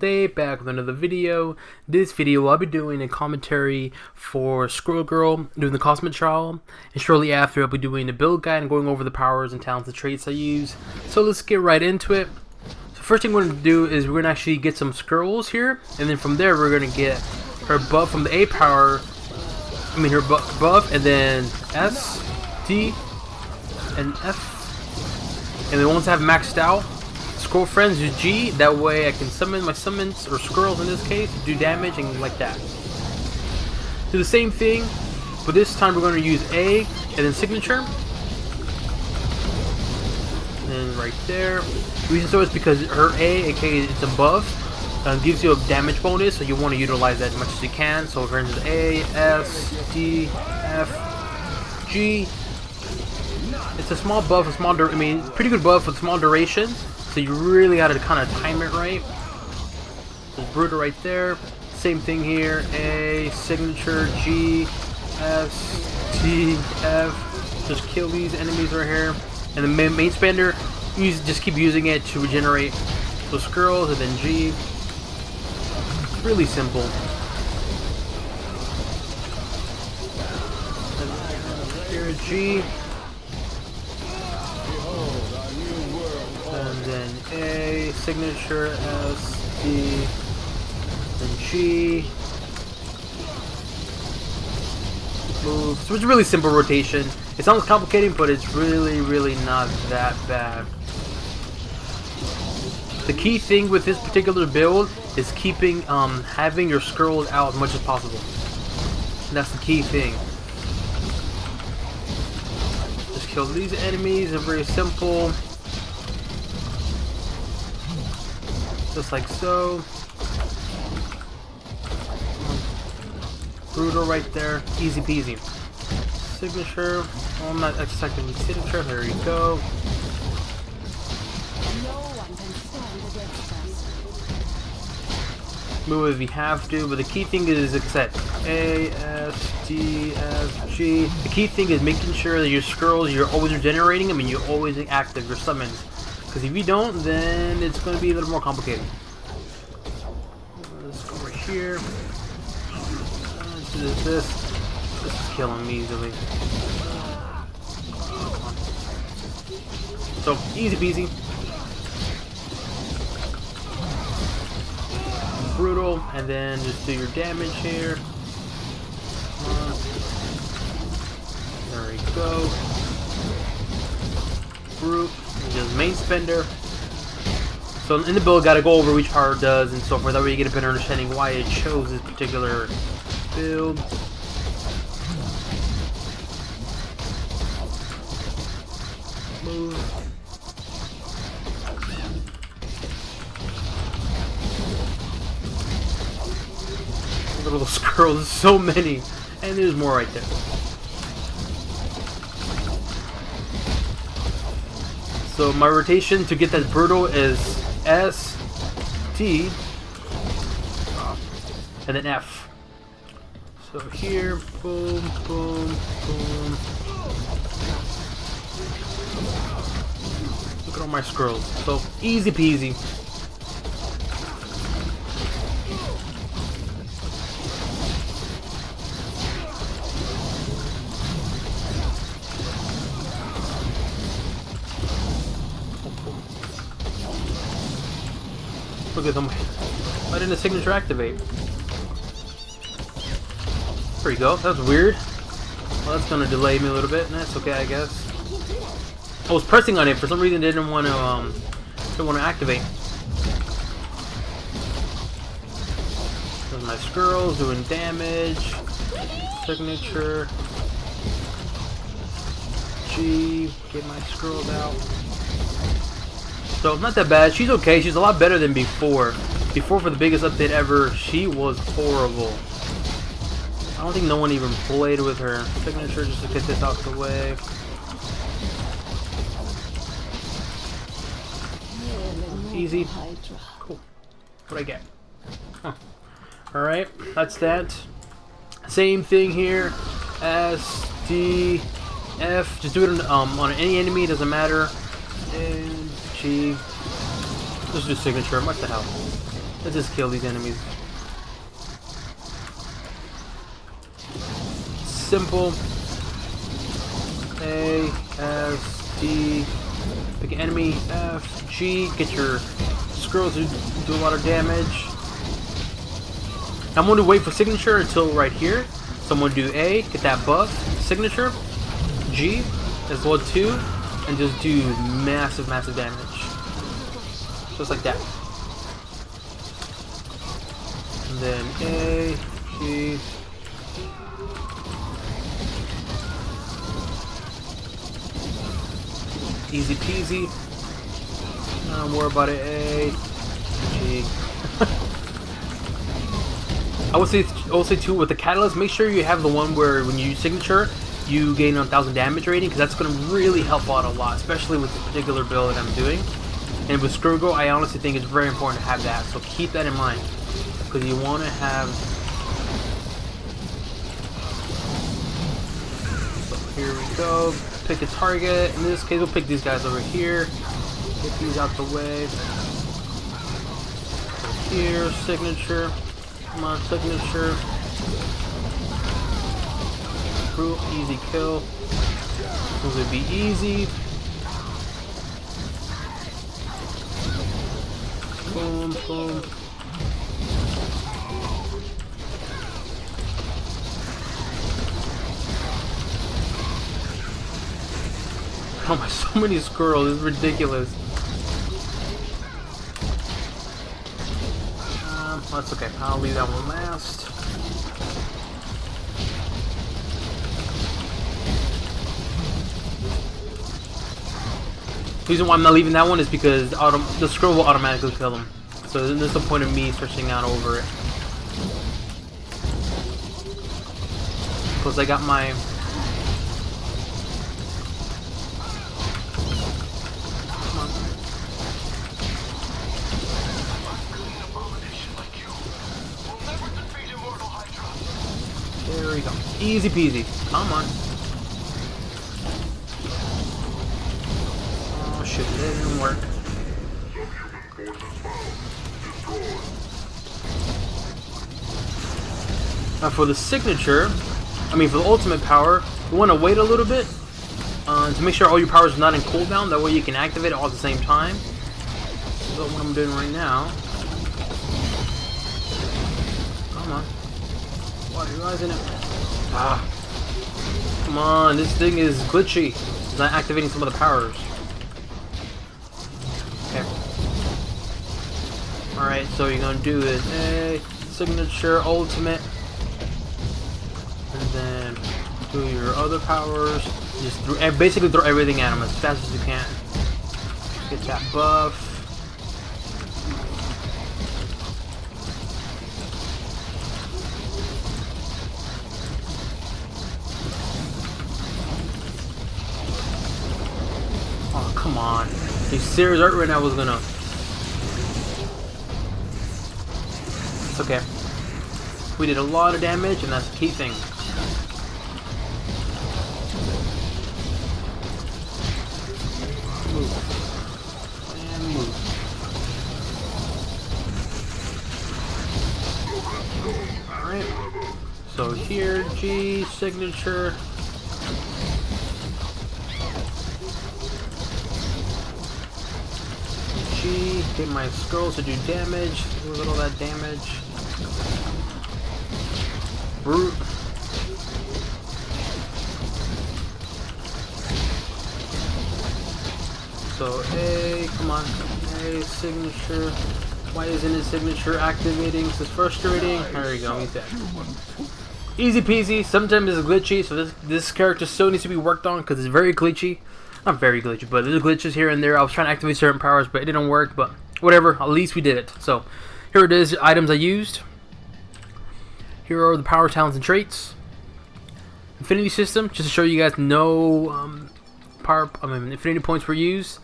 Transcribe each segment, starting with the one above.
day, back with another video. This video I'll be doing a commentary for Squirrel Girl, doing the Cosmic Trial, and shortly after I'll be doing a build guide and going over the powers and talents and traits I use. So let's get right into it. So first thing we're going to do is we're going to actually get some squirrels here, and then from there we're going to get her buff from the A power, her buff, and then S, T, and F. And then once I have maxed out, Squirrel Friends use G, that way I can summon my summons, or squirrels in this case, do damage and like that. Do the same thing, but this time we're going to use A, and then signature. And right there. The reason so is because her A, aka it's a buff, gives you a damage bonus, so you want to utilize that as much as you can. So for instance, A, S, D, F, G. It's a small buff, pretty good buff with small duration. So you really got to kind of time it right. There's Brutal right there. Same thing here. A, signature, G, S, T, F. Just kill these enemies right here. And the main spender, just keep using it to regenerate those squirrels, and then G. Really simple. Here, G. And then A, signature, S, D, then G. Move. So it's a really simple rotation. It sounds complicated, but it's really not that bad. The key thing with this particular build is keeping, having your squirrels out as much as possible. And that's the key thing. Just kill these enemies, they're very simple. Just like so. Brutal right there. Easy peasy. Signature. Oh, I'm not expecting signature. There you go. Move if you have to, but the key thing is set A, S, D, F, G. The key thing is making sure that your squirrels, you're always regenerating them and you're always active your summons. Because if you don't, then it's going to be a little more complicated. Let's go over here. Let's do this. This is killing me easily. So, easy peasy. Brutal, and then just do your damage here. There we go. Brute. Just main spender. So in the build, gotta go over which power does and so forth. That way you get a better understanding why it chose this particular build. Move. Look at all the squirrels. There's so many, and there's more right there. So my rotation to get that brutal is S, T, and then F. So here, boom, boom, boom. Look at all my squirrels. So easy peasy. Look at them. Why didn't the signature activate? There you go. That's weird. Well, that's gonna delay me a little bit. That's okay, I guess. I was pressing on it for some reason. Didn't want to activate. There's my squirrels doing damage. Signature. G. Get my squirrels out. So, not that bad. She's okay. She's a lot better than before. Before, for the biggest update ever, she was horrible. I don't think no one even played with her. Signature, just to get this out the way. Easy. Cool. What'd I get? Huh. Alright, that's that. Same thing here. S, D, F. Just do it on any enemy, doesn't matter. And G. Just do signature. What the hell? Let's just kill these enemies. Simple. A, S, D. Pick an enemy. F, G. Get your squirrels who do a lot of damage. I'm going to wait for signature until right here. So I'm going to do A, get that buff, signature, G, as well too, and just do massive, massive damage. Just like that. And then A, G. Easy peasy. Don't worry about it. A, G. I would say too with the catalyst, make sure you have the one where when you use signature, you gain 1000 damage rating, because that's going to really help out a lot, especially with this particular build that I'm doing. And with Squirrel Girl, I honestly think it's very important to have that, so keep that in mind, because you want to have. So here we go. Pick a target. In this case, we'll pick these guys over here. Get these out the way. Here, signature. Come on, signature. Cool, easy kill. This would be easy. Boom, boom. Oh my, so many squirrels, it's ridiculous. That's okay, I'll leave that one last. The reason why I'm not leaving that one is because the squirrel will automatically kill them. So there's no point of me searching out over it. Plus I got my... There we go. Easy peasy. Come on. Oh shit, it didn't work. Now for the signature, for the ultimate power, you want to wait a little bit to make sure all your powers are not in cooldown. That way you can activate it all at the same time. So what I'm doing right now. Come on. Why are you guys in it? Ah. Come on, this thing is glitchy. It's not activating some of the powers. Okay. Alright, so you're gonna do is a signature ultimate. And then do your other powers. Just basically throw everything at them as fast as you can. Get that buff. Oh, come on. Are you serious? Right now I was gonna... It's okay. We did a lot of damage, and that's the key thing. Move. And move. Alright. So here, G, signature. G, get my scrolls to do damage. Look at all that damage. Brute. So A, come on, A, signature. Why isn't his signature activating? This is frustrating. There we go, he's dead. Easy peasy. Sometimes it's glitchy, so this character still needs to be worked on because it's very glitchy. Not very glitchy, but there's glitches here and there. I was trying to activate certain powers, but it didn't work. But whatever, at least we did it. So here it is, items I used. Here are the power, talents, and traits. Infinity system, just to show you guys no infinity points were used.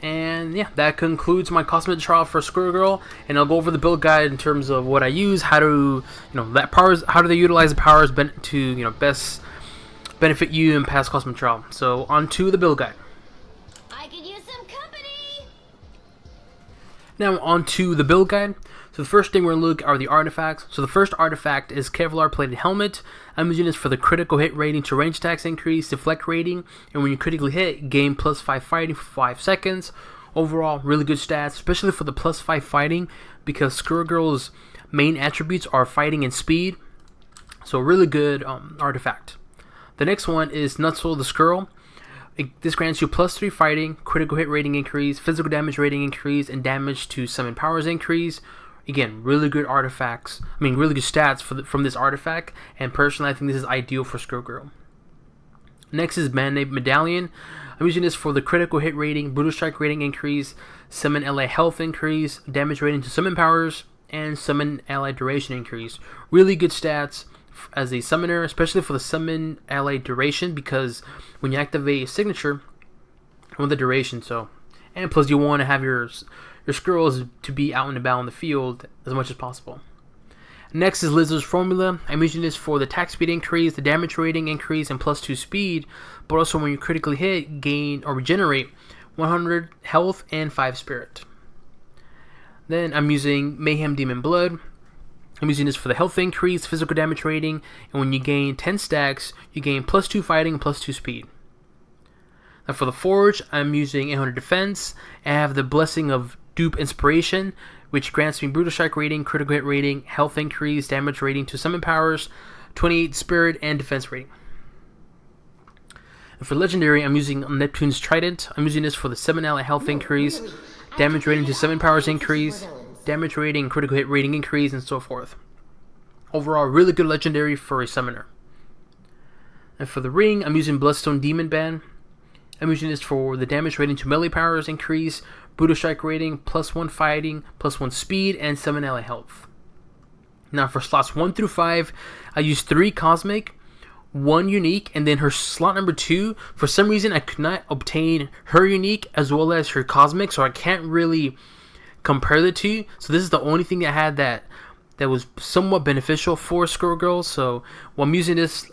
And yeah, that concludes my cosmetic trial for Squirrel Girl. And I'll go over the build guide in terms of what I use, how to, how do they utilize the powers to, best benefit you in past cosmetic trial. So on to the build guide. I could use some company. Now on to the build guide. So the first thing we're going to look are the artifacts. So the first artifact is Kevlar Plated Helmet. I'm using this for the critical hit rating to range attacks increase, deflect rating, and when you critically hit, gain +5 fighting for 5 seconds. Overall, really good stats, especially for the +5 fighting, because Squirrel Girl's main attributes are fighting and speed. So really good artifact. The next one is Nutzel the Squirrel. This grants you +3 fighting, critical hit rating increase, physical damage rating increase, and damage to summon powers increase. Again, really good artifacts. Really good stats from this artifact. And personally, I think this is ideal for Squirrel Girl. Next is Band-Aid Medallion. I'm using this for the critical hit rating, brutal strike rating increase, summon ally health increase, damage rating to summon powers, and summon ally duration increase. Really good stats as a summoner, especially for the summon ally duration, because when you activate a signature, I want the duration. And plus you want to have your squirrels to be out and about in the field as much as possible. Next is Lizard's Formula. I'm using this for the attack speed increase, the damage rating increase, and +2 speed, but also when you critically hit, gain or regenerate 100 health and 5 spirit. Then I'm using Mayhem Demon Blood. I'm using this for the health increase, physical damage rating, and when you gain 10 stacks, you gain +2 fighting and +2 speed. Now for the Forge, I'm using 800 defense. I have the Blessing of Dupe Inspiration, which grants me brutal strike rating, critical hit rating, health increase, damage rating to summon powers, 28 spirit, and defense rating. And for legendary, I'm using Neptune's Trident. I'm using this for the summon ally health increase, damage rating to summon powers increase, damage rating, critical hit rating increase, and so forth. Overall, really good legendary for a summoner. And for the ring, I'm using Bloodstone Demon Band. I'm using this for the damage rating to melee powers increase, brutal strike rating, +1 fighting, +1 speed, and summon ally health. Now for slots 1 through 5, I use 3 cosmic, 1 unique, and then her slot number 2, for some reason I could not obtain her unique as well as her cosmic, so I can't really compare the two. So this is the only thing I had that was somewhat beneficial for Squirrel Girl. So while I'm using this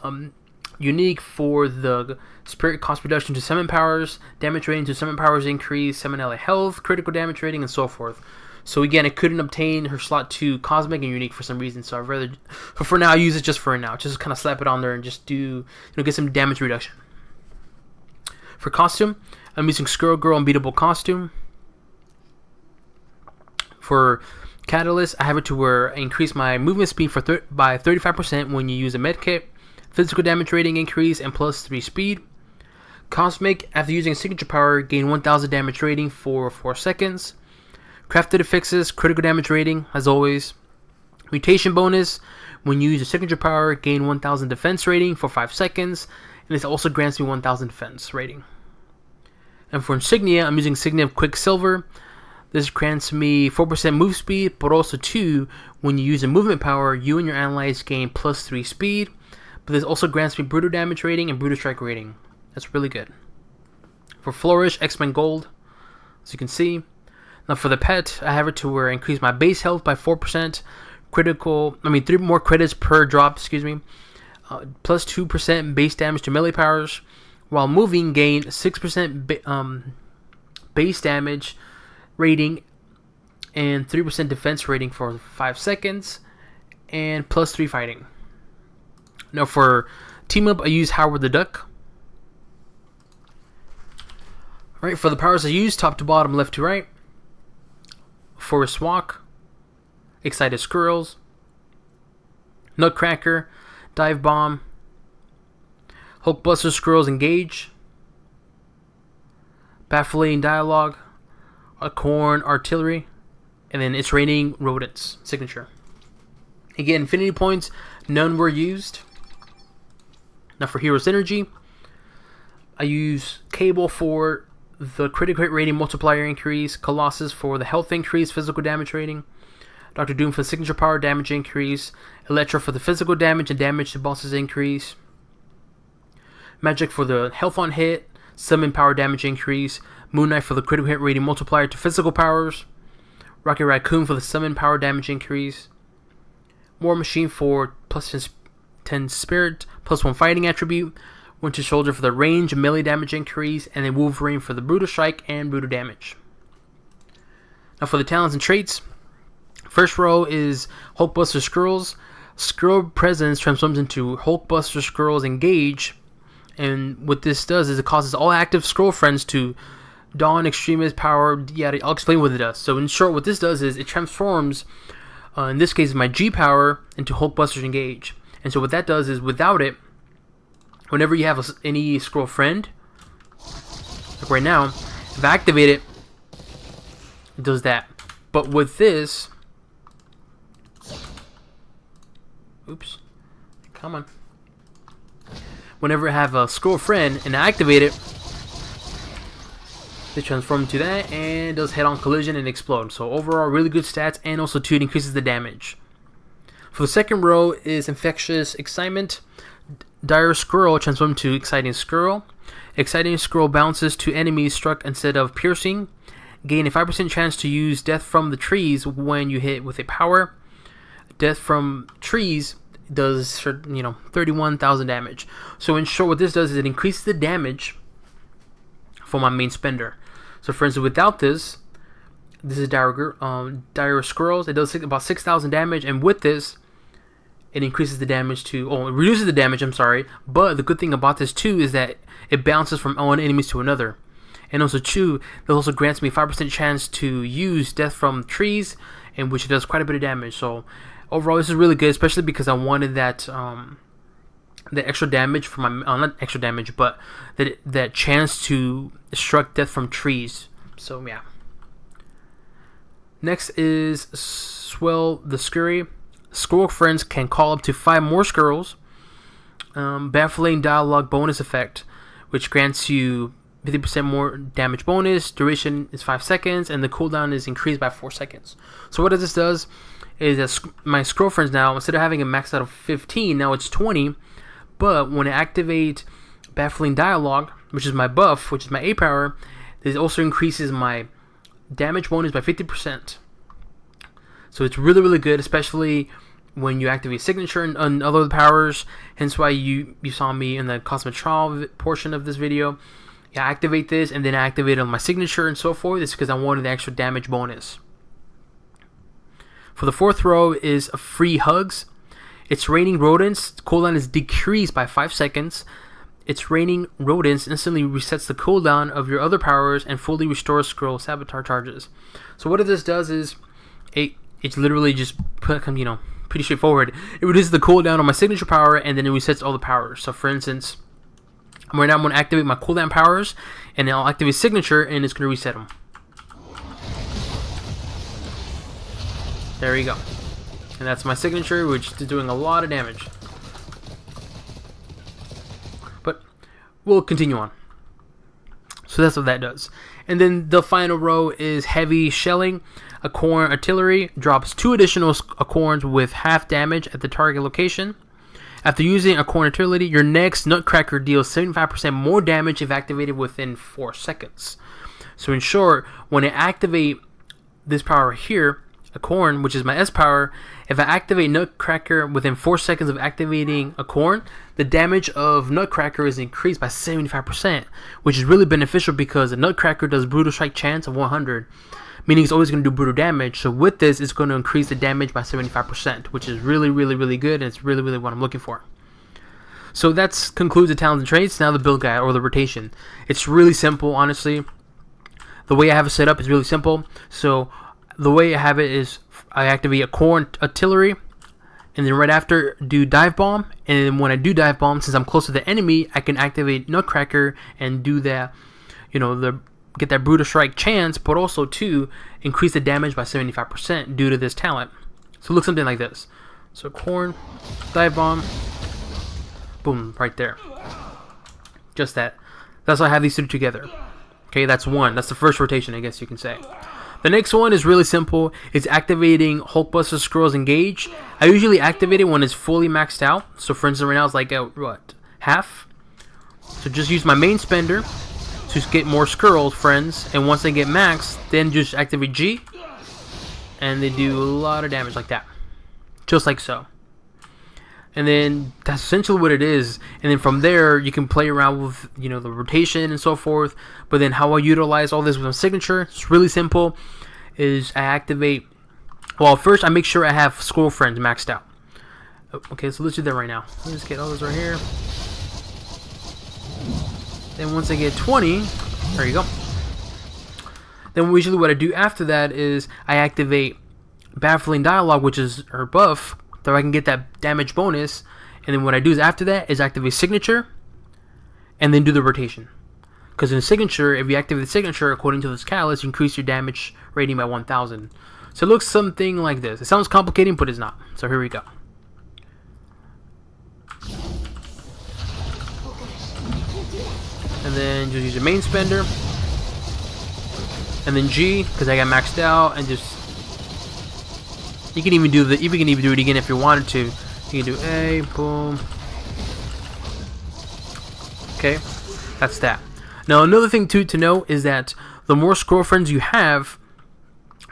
unique for the spirit cost reduction to summon powers, damage rating to summon powers increase, summon ally health, critical damage rating, and so forth. So again, I couldn't obtain her slot 2 cosmic and unique for some reason, so I'd rather, but for now I use it just for now, just kind of slap it on there and just do, get some damage reduction. For costume, I'm using Squirrel Girl Unbeatable Costume. For Catalyst, I have it to where I increase my movement speed by 35% when you use a medkit, physical damage rating increase, and +3 speed. Cosmic, after using signature power, gain 1000 damage rating for 4 seconds. Crafted Affixes, critical damage rating, as always. Mutation bonus, when you use a signature power, gain 1000 defense rating for 5 seconds, and this also grants me 1000 defense rating. And for Insignia, I'm using Insignia of Quicksilver. This grants me 4% move speed, but also 2, when you use a movement power, you and your allies gain +3 speed, but this also grants me brutal damage rating and brutal strike rating. That's really good. For Flourish, X-Men Gold, as you can see. Now for the pet, I have it to where I increase my base health by 4%, 3 more credits per drop, plus 2% base damage to melee powers, while moving gain 6% base damage rating and 3% defense rating for 5 seconds, and +3 fighting. Now for team up, I use Howard the Duck. Alright, for the powers I use, top to bottom, left to right. Forest Walk, Excited Squirrels, Nutcracker, Dive Bomb, Hulkbuster Squirrels Engage, Baffling Dialogue, Corn Artillery, and then It's Raining Rodents signature. Again, Infinity Points, none were used. Now for Hero's Energy, I use Cable for the critical hit rating multiplier increase, Colossus for the health increase, physical damage rating, Dr. Doom for the signature power damage increase, Electro for the physical damage and damage to bosses increase, Magic for the health on hit, summon power damage increase, Moon Knight for the critical hit rating multiplier to physical powers, Rocket Raccoon for the summon power damage increase, War Machine for +10 spirit, +1 fighting attribute, Winter Soldier for the range and melee damage increase, and then Wolverine for the brutal strike and brutal damage. Now for the talents and traits, First row is Hulkbuster Squirrels. Squirrel Presence transforms into Hulkbuster Squirrels Engage. And what this does is it causes all active Squirrel friends to don Extremist power. Yeah, I'll explain what it does. So in short, what this does is it transforms, in this case, my G power into Hulkbuster Engage. And so what that does is, without it, whenever you have any Squirrel friend, like right now, if I activate it, it does that. But with this, oops, come on. Whenever I have a Squirrel friend and I activate it, they transform into that and does head-on collision and explode. So overall, really good stats, and also too, it increases the damage. For the second row is Infectious Excitement. Dire Squirrel transforms to Exciting Squirrel. Exciting Squirrel bounces to enemies struck instead of piercing. Gain a 5% chance to use Death from the Trees when you hit with a power. Death from Trees does 31,000 damage. So in short, what this does is it increases the damage for my main spender. So for instance, without this is Dire Squirrels. It does about 6,000 damage, and with this, it increases the damage to, it reduces the damage, I'm sorry. But the good thing about this too is that it bounces from one enemies to another. And also two, it also grants me a 5% chance to use Death from Trees, and which does quite a bit of damage. So overall, this is really good, especially because I wanted that the extra damage for my not extra damage, but that chance to struck Death from Trees. So yeah. Next is Swell the Scurry. Squirrel friends can call up to 5 more squirrels. Baffling Dialogue bonus effect, which grants you 50% more damage bonus. Duration is 5 seconds, and the cooldown is increased by 4 seconds. So what this does is that my Squirrel friends now, instead of having a max out of 15, now it's 20. But when I activate Baffling Dialogue, which is my buff, which is my A power, this also increases my damage bonus by 50%. So it's really, really good, especially when you activate Signature and other powers. Hence why you saw me in the Cosmic Trial portion of this video. Yeah, I activate this, and then I activate on my Signature and so forth. It's because I wanted the extra damage bonus. For the fourth row is Free Hugs. It's Raining Rodents. Cooldown is decreased by 5 seconds. It's Raining Rodents instantly resets the cooldown of your other powers and fully restores Squirrel Saboteur charges. So what this does is, it's literally just pretty straightforward. It reduces the cooldown on my Signature power, and then it resets all the powers. So for instance, right now I'm going to activate my cooldown powers, and then I'll activate Signature, and it's going to reset them. There you go. And that's my Signature, which is doing a lot of damage. But we'll continue on. So that's what that does. And then the final row is Heavy Shelling. Acorn Artillery drops 2 additional Acorns with half damage at the target location. After using Acorn Artillery, your next Nutcracker deals 75% more damage if activated within 4 seconds. So in short, when I activate this power here, Acorn, which is my S power, if I activate Nutcracker within 4 seconds of activating Acorn, the damage of Nutcracker is increased by 75%, which is really beneficial because the Nutcracker does Brutal Strike chance of 100, meaning it's always going to do brutal damage. So with this, it's going to increase the damage by 75%, which is really, really, really good, and it's really, really what I'm looking for. So that concludes the talents and traits. Now the build guide, or the rotation. It's really simple, honestly. The way I have it set up is really simple. So the way I have it is I activate Acorn Artillery, and then right after do Dive Bomb, and then when I do Dive Bomb, since I'm close to the enemy, I can activate Nutcracker and do that, get that Brutal Strike chance, but also to increase the damage by 75% due to this talent. So it looks something like this. So Acorn, Dive Bomb, boom, right there. Just that. That's why I have these two together. Okay, that's one. That's the first rotation, I guess you can say. The next one is really simple. It's activating Hulkbuster Squirrels Engage. I usually activate it when it's fully maxed out. So for instance, right now it's like at half. So just use my main spender to get more Squirrel friends, and once they get maxed, then just activate G, and they do a lot of damage like that, just like so. And then that's essentially what it is. And then from there, you can play around with the rotation and so forth. But then how I utilize all this with my Signature, it's really simple. Is I activate Well, first I make sure I have Squirrel Friends maxed out. Okay, so let's do that right now. Let's just get all those right here. Then once I get 20, there you go. Then usually what I do after that is I activate Baffling Dialogue, which is her buff, so I can get that damage bonus. And then what I do is after that is activate Signature, and then do the rotation. Because in Signature, if you activate the Signature, according to this catalyst, you increase your damage rating by 1,000. So it looks something like this. It sounds complicated, but it's not. So here we go. And then just use your main spender. And then G, because I got maxed out, and just you can even do it again if you wanted to. You can do A, boom. Okay, that's that. Now another thing too to know is that the more Squirrel Friends you have,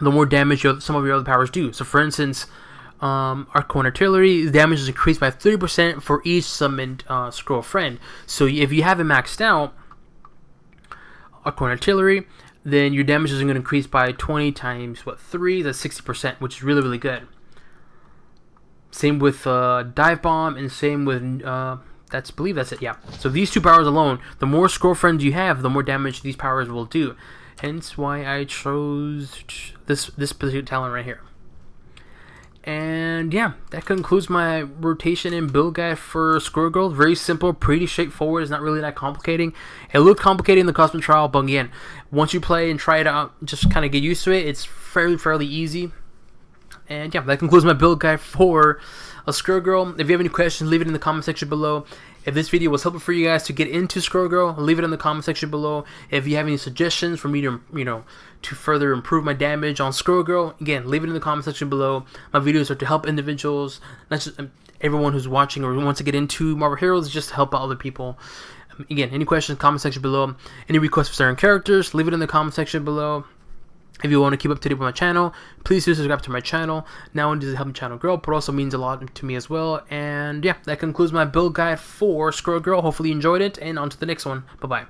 the more damage some of your other powers do. So for instance, Arcane Artillery damage is increased by 30% for each summoned Squirrel Friend. So if you have it maxed out, Arcane Artillery, then your damage is going to increase by 20 times 3, that's 60%, which is really, really good. Same with Dive Bomb, and same with I believe that's it. Yeah. So these two powers alone, the more Squirrel Friends you have, the more damage these powers will do. Hence why I chose this particular talent right here. And yeah, that concludes my rotation and build guide for Squirrel Girl. Very simple, pretty straightforward. It's not really that complicating. It looked complicated in the Cosmic Trial, but again, once you play and try it out, just kind of get used to it. It's fairly easy. And yeah, that concludes my build guide for a Squirrel Girl. If you have any questions, leave it in the comment section below. If this video was helpful for you guys to get into Squirrel Girl, leave it in the comment section below. If you have any suggestions for me to, to further improve my damage on Squirrel Girl, again, leave it in the comment section below. My videos are to help individuals, not just everyone who's watching or wants to get into Marvel Heroes, just to help out other people. Again, any questions, comment section below. Any requests for certain characters, leave it in the comment section below. If you want to keep up to date with my channel, please do subscribe to my channel. Not only does it help my channel grow, but also means a lot to me as well. And yeah, that concludes my build guide for Squirrel Girl. Hopefully you enjoyed it, and on to the next one. Bye-bye.